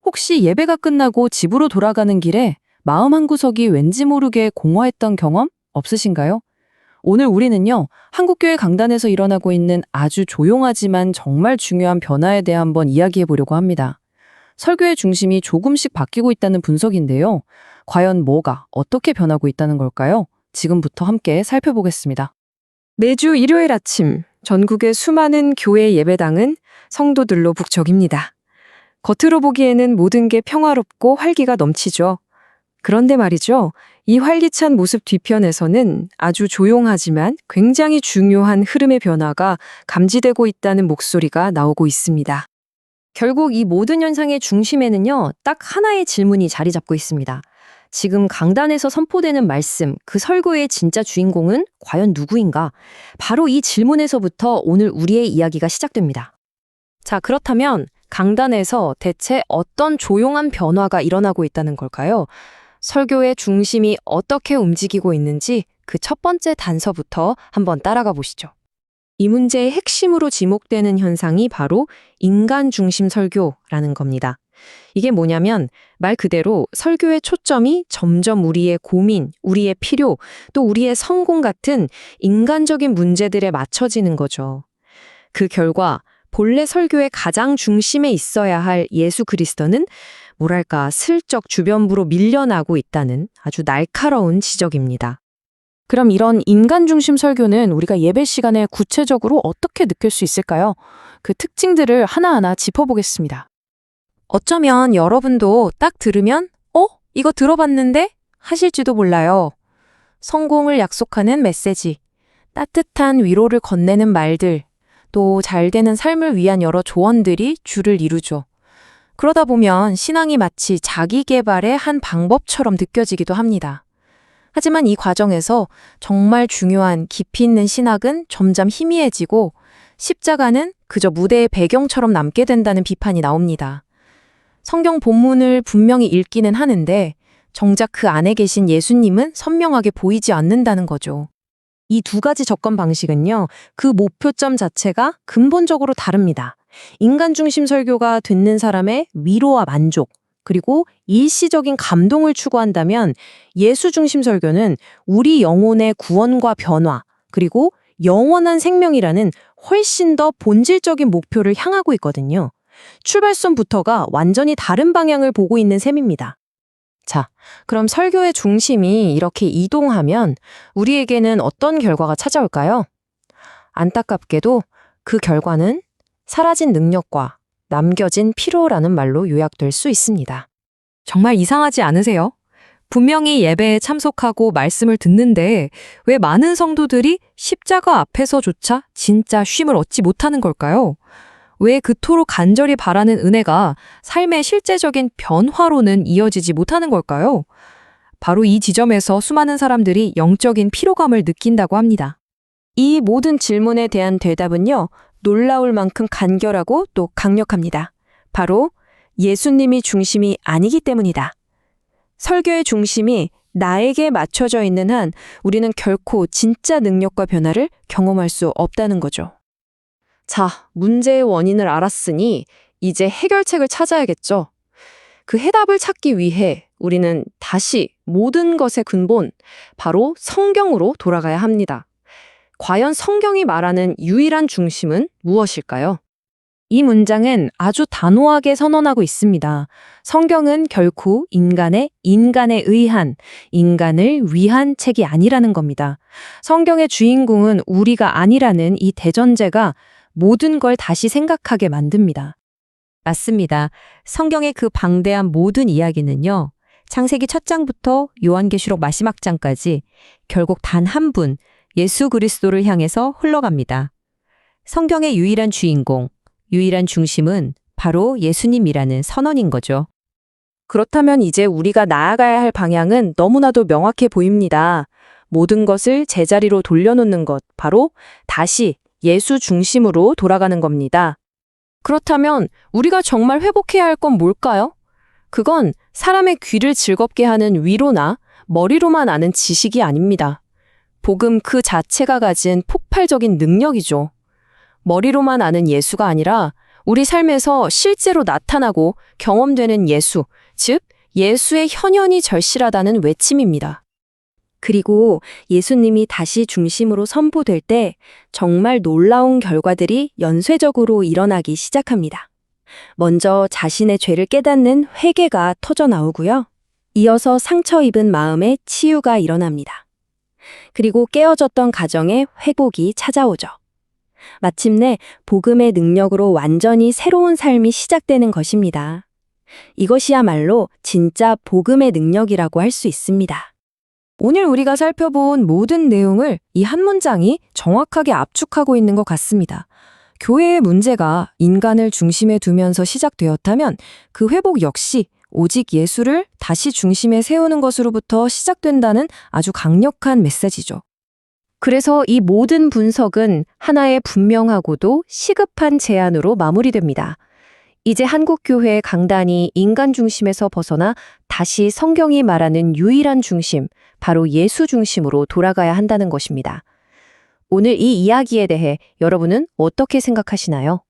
혹시 예배가 끝나고 집으로 돌아가는 길에 마음 한구석이 왠지 모르게 공허했던 경험 없으신가요? 오늘 우리는요, 한국교회 강단에서 일어나고 있는 아주 조용하지만 정말 중요한 변화에 대해 한번 이야기해 보려고 합니다. 설교의 중심이 조금씩 바뀌고 있다는 분석인데요. 과연 뭐가 어떻게 변하고 있다는 걸까요? 지금부터 함께 살펴보겠습니다. 매주 일요일 아침 전국의 수많은 교회 예배당은 성도들로 북적입니다. 겉으로 보기에는 모든 게 평화롭고 활기가 넘치죠. 그런데 말이죠. 이 활기찬 모습 뒤편에서는 아주 조용하지만 굉장히 중요한 흐름의 변화가 감지되고 있다는 목소리가 나오고 있습니다. 결국 이 모든 현상의 중심에는요, 딱 하나의 질문이 자리 잡고 있습니다. 지금 강단에서 선포되는 말씀, 그 설교의 진짜 주인공은 과연 누구인가? 바로 이 질문에서부터 오늘 우리의 이야기가 시작됩니다. 자, 그렇다면 강단에서 대체 어떤 조용한 변화가 일어나고 있다는 걸까요? 설교의 중심이 어떻게 움직이고 있는지 그 첫 번째 단서부터 한번 따라가 보시죠. 이 문제의 핵심으로 지목되는 현상이 바로 인간 중심 설교라는 겁니다. 이게 뭐냐면 말 그대로 설교의 초점이 점점 우리의 고민, 우리의 필요, 또 우리의 성공 같은 인간적인 문제들에 맞춰지는 거죠. 그 결과 본래 설교의 가장 중심에 있어야 할 예수 그리스도는 뭐랄까 슬쩍 주변부로 밀려나고 있다는 아주 날카로운 지적입니다. 그럼 이런 인간 중심 설교는 우리가 예배 시간에 구체적으로 어떻게 느낄 수 있을까요? 그 특징들을 하나하나 짚어보겠습니다. 어쩌면 여러분도 딱 들으면 이거 들어봤는데? 하실지도 몰라요. 성공을 약속하는 메시지, 따뜻한 위로를 건네는 말들, 또 잘 되는 삶을 위한 여러 조언들이 줄을 이루죠. 그러다 보면 신앙이 마치 자기 개발의 한 방법처럼 느껴지기도 합니다. 하지만 이 과정에서 정말 중요한 깊이 있는 신학은 점점 희미해지고 십자가는 그저 무대의 배경처럼 남게 된다는 비판이 나옵니다. 성경 본문을 분명히 읽기는 하는데 정작 그 안에 계신 예수님은 선명하게 보이지 않는다는 거죠. 이 두 가지 접근 방식은요, 그 목표점 자체가 근본적으로 다릅니다. 인간 중심 설교가 듣는 사람의 위로와 만족, 그리고 일시적인 감동을 추구한다면 예수 중심 설교는 우리 영혼의 구원과 변화, 그리고 영원한 생명이라는 훨씬 더 본질적인 목표를 향하고 있거든요. 출발선부터가 완전히 다른 방향을 보고 있는 셈입니다. 자, 그럼 설교의 중심이 이렇게 이동하면 우리에게는 어떤 결과가 찾아올까요? 안타깝게도 그 결과는 사라진 능력과 남겨진 피로라는 말로 요약될 수 있습니다. 정말 이상하지 않으세요? 분명히 예배에 참석하고 말씀을 듣는데 왜 많은 성도들이 십자가 앞에서조차 진짜 쉼을 얻지 못하는 걸까요? 왜 그토록 간절히 바라는 은혜가 삶의 실제적인 변화로는 이어지지 못하는 걸까요? 바로 이 지점에서 수많은 사람들이 영적인 피로감을 느낀다고 합니다. 이 모든 질문에 대한 대답은요, 놀라울 만큼 간결하고 또 강력합니다. 바로 예수님이 중심이 아니기 때문이다. 설교의 중심이 나에게 맞춰져 있는 한 우리는 결코 진짜 능력과 변화를 경험할 수 없다는 거죠. 자, 문제의 원인을 알았으니 이제 해결책을 찾아야겠죠. 그 해답을 찾기 위해 우리는 다시 모든 것의 근본, 바로 성경으로 돌아가야 합니다. 과연 성경이 말하는 유일한 중심은 무엇일까요? 이 문장은 아주 단호하게 선언하고 있습니다. 성경은 결코 인간에 의한, 인간을 위한 책이 아니라는 겁니다. 성경의 주인공은 우리가 아니라는 이 대전제가 모든 걸 다시 생각하게 만듭니다. 맞습니다. 성경의 그 방대한 모든 이야기는요, 창세기 첫 장부터 요한계시록 마지막 장까지 결국 단 한 분, 예수 그리스도를 향해서 흘러갑니다. 성경의 유일한 주인공, 유일한 중심은 바로 예수님이라는 선언인 거죠. 그렇다면 이제 우리가 나아가야 할 방향은 너무나도 명확해 보입니다. 모든 것을 제자리로 돌려놓는 것, 바로 다시 예수 중심으로 돌아가는 겁니다. 그렇다면 우리가 정말 회복해야 할 건 뭘까요? 그건 사람의 귀를 즐겁게 하는 위로나 머리로만 아는 지식이 아닙니다. 복음 그 자체가 가진 폭발적인 능력이죠. 머리로만 아는 예수가 아니라 우리 삶에서 실제로 나타나고 경험되는 예수, 즉 예수의 현현이 절실하다는 외침입니다. 그리고 예수님이 다시 중심으로 선포될 때 정말 놀라운 결과들이 연쇄적으로 일어나기 시작합니다. 먼저 자신의 죄를 깨닫는 회개가 터져 나오고요. 이어서 상처 입은 마음의 치유가 일어납니다. 그리고 깨어졌던 가정에 회복이 찾아오죠. 마침내 복음의 능력으로 완전히 새로운 삶이 시작되는 것입니다. 이것이야말로 진짜 복음의 능력이라고 할 수 있습니다. 오늘 우리가 살펴본 모든 내용을 이 한 문장이 정확하게 압축하고 있는 것 같습니다. 교회의 문제가 인간을 중심에 두면서 시작되었다면 그 회복 역시 오직 예수를 다시 중심에 세우는 것으로부터 시작된다는 아주 강력한 메시지죠. 그래서 이 모든 분석은 하나의 분명하고도 시급한 제안으로 마무리됩니다. 이제 한국교회의 강단이 인간 중심에서 벗어나 다시 성경이 말하는 유일한 중심, 바로 예수 중심으로 돌아가야 한다는 것입니다. 오늘 이 이야기에 대해 여러분은 어떻게 생각하시나요?